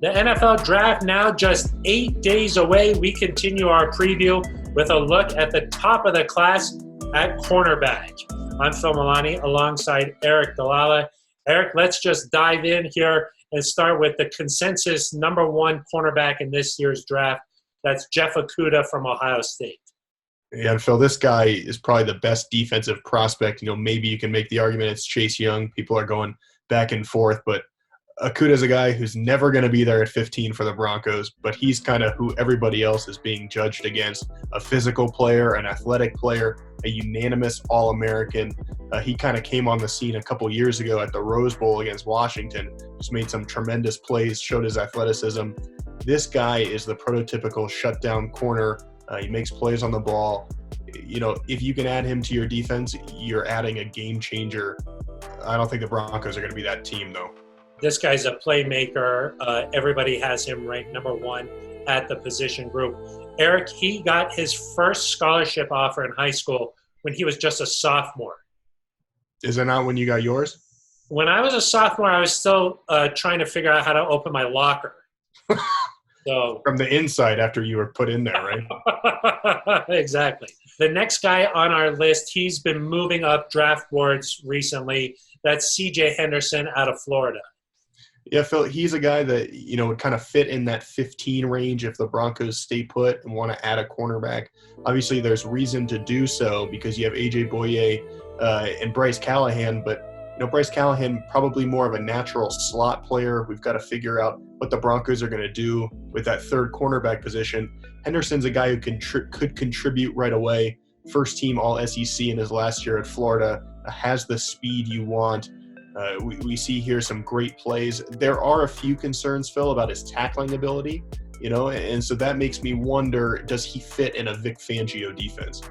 The NFL draft now just 8 days away. We continue our preview with a look at the top of the class at cornerback. I'm Phil Milani alongside Aric DiLalla. Aric, let's just dive in here and start with the consensus number one cornerback in this year's draft. That's Jeff Okudah from Ohio State. Yeah, and Phil, this guy is probably the best defensive prospect. Maybe you can make the argument it's Chase Young. People are going back and forth, but Okudah is a guy who's never going to be there at 15 for the Broncos, but he's kind of who everybody else is being judged against. A physical player, an athletic player, a unanimous All-American. He kind of came on the scene a couple years ago at the Rose Bowl against Washington, just made some tremendous plays, showed his athleticism. This guy is the prototypical shutdown corner. He makes plays on the ball. If you can add him to your defense, you're adding a game changer. I don't think the Broncos are going to be that team, though. This guy's a playmaker. Everybody has him ranked number one at the position group. Aric, he got his first scholarship offer in high school when he was just a sophomore. Is it not when you got yours? When I was a sophomore, I was still trying to figure out how to open my locker. So from the inside after you were put in there, right? Exactly. The next guy on our list, he's been moving up draft boards recently. That's C.J. Henderson out of Florida. Yeah, Phil, he's a guy that, would kind of fit in that 15 range if the Broncos stay put and want to add a cornerback. Obviously, there's reason to do so because you have A.J. Boye and Bryce Callahan, but Bryce Callahan, probably more of a natural slot player. We've got to figure out what the Broncos are going to do with that third cornerback position. Henderson's a guy who could contribute right away. First team All-SEC in his last year at Florida, has the speed you want. We see here some great plays. There are a few concerns, Phil, about his tackling ability, and so that makes me wonder, does he fit in a Vic Fangio defense?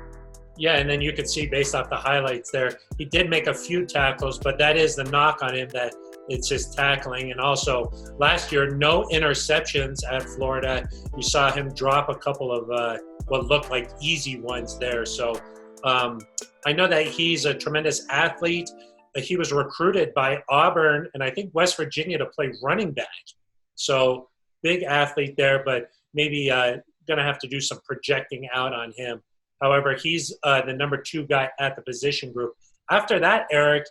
Yeah, and then you could see based off the highlights there, he did make a few tackles, but that is the knock on him, that it's his tackling. And also, last year, no interceptions at Florida. You saw him drop a couple of what looked like easy ones there. So I know that he's a tremendous athlete. He was recruited by Auburn and I think West Virginia to play running back. So big athlete there, but maybe going to have to do some projecting out on him. However, he's the number two guy at the position group. After that, Aric,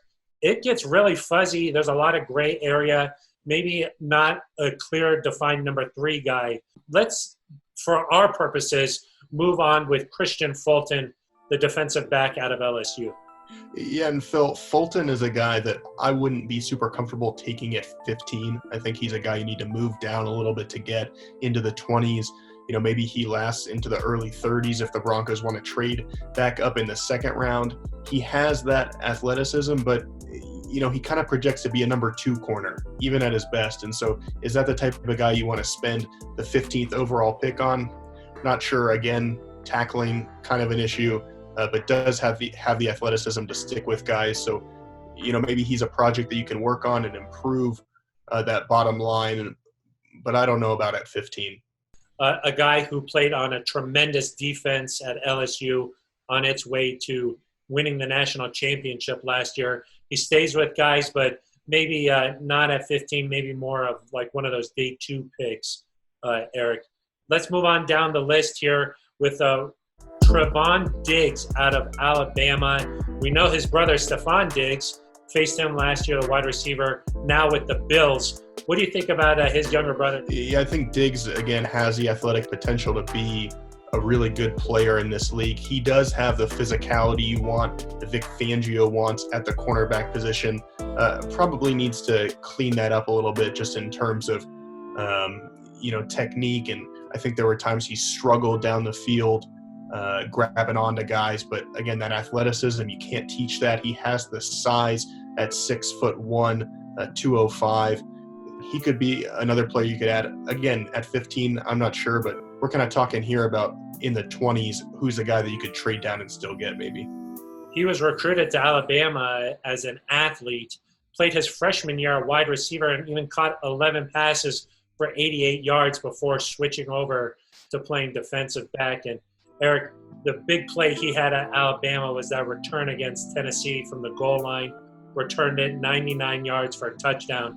it gets really fuzzy. There's a lot of gray area, maybe not a clear defined number three guy. Let's, for our purposes, move on with Kristian Fulton, the defensive back out of LSU. Yeah, and Phil, Fulton is a guy that I wouldn't be super comfortable taking at 15. I think he's a guy you need to move down a little bit to get into the 20s. Maybe he lasts into the early 30s if the Broncos want to trade back up in the second round. He has that athleticism, but, he kind of projects to be a number two corner, even at his best. And so is that the type of a guy you want to spend the 15th overall pick on? Not sure. Again, tackling kind of an issue, but does have the athleticism to stick with guys. So, maybe he's a project that you can work on and improve that bottom line. But I don't know about at 15. A guy who played on a tremendous defense at LSU on its way to winning the national championship last year. He stays with guys, but maybe not at 15, maybe more of like one of those day two picks, Aric. Let's move on down the list here with Tyrell Diggs out of Alabama. We know his brother, Stefon Diggs, faced him last year, the wide receiver, now with the Bills. What do you think about his younger brother? Yeah, I think Diggs, again, has the athletic potential to be a really good player in this league. He does have the physicality you want, the Vic Fangio wants at the cornerback position. Probably needs to clean that up a little bit just in terms of, technique. And I think there were times he struggled down the field, grabbing onto guys. But again, that athleticism, you can't teach that. He has the size at 6'1", 205. He could be another player you could add. Again, at 15, I'm not sure, but we're kind of talking here about in the 20s, who's a guy that you could trade down and still get maybe. He was recruited to Alabama as an athlete, played his freshman year at wide receiver, and even caught 11 passes for 88 yards before switching over to playing defensive back. And Aric, the big play he had at Alabama was that return against Tennessee from the goal line, returned it 99 yards for a touchdown.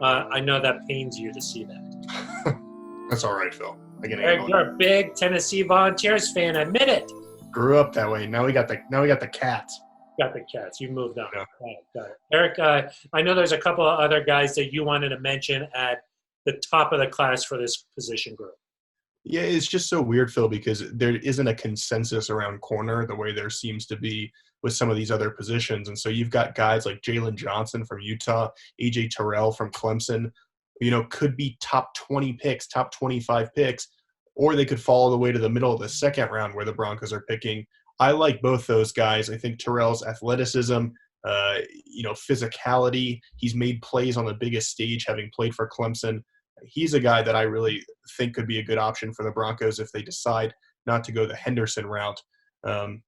I know that pains you to see that. That's all right, Phil. I can Eric, handle you're a big Tennessee Volunteers fan. Admit it. Grew up that way. Now we got the Cats. Got the Cats. You moved on. Yeah. Got it. Eric, I know there's a couple of other guys that you wanted to mention at the top of the class for this position group. Yeah, it's just so weird, Phil, because there isn't a consensus around corner the way there seems to be with some of these other positions. And so you've got guys like Jalen Johnson from Utah, A.J. Terrell from Clemson, could be top 20 picks, top 25 picks, or they could fall all the way to the middle of the second round where the Broncos are picking. I like both those guys. I think Terrell's athleticism, physicality, he's made plays on the biggest stage having played for Clemson. He's a guy that I really think could be a good option for the Broncos if they decide not to go the Henderson route. And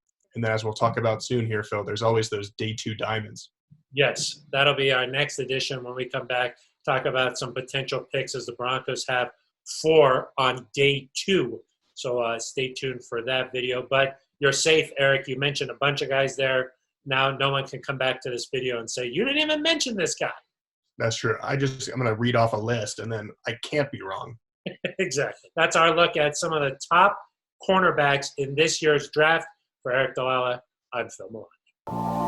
then as we'll talk about soon here, Phil, there's always those day 2 diamonds. Yes, that'll be our next edition when we come back, talk about some potential picks as the Broncos have 4 on day 2. So stay tuned for that video. But you're safe, Eric. You mentioned a bunch of guys there. Now no one can come back to this video and say, you didn't even mention this guy. That's true. I'm going to read off a list, and then I can't be wrong. Exactly. That's our look at some of the top cornerbacks in this year's draft. For Aric DiLalla, I'm Phil Milani.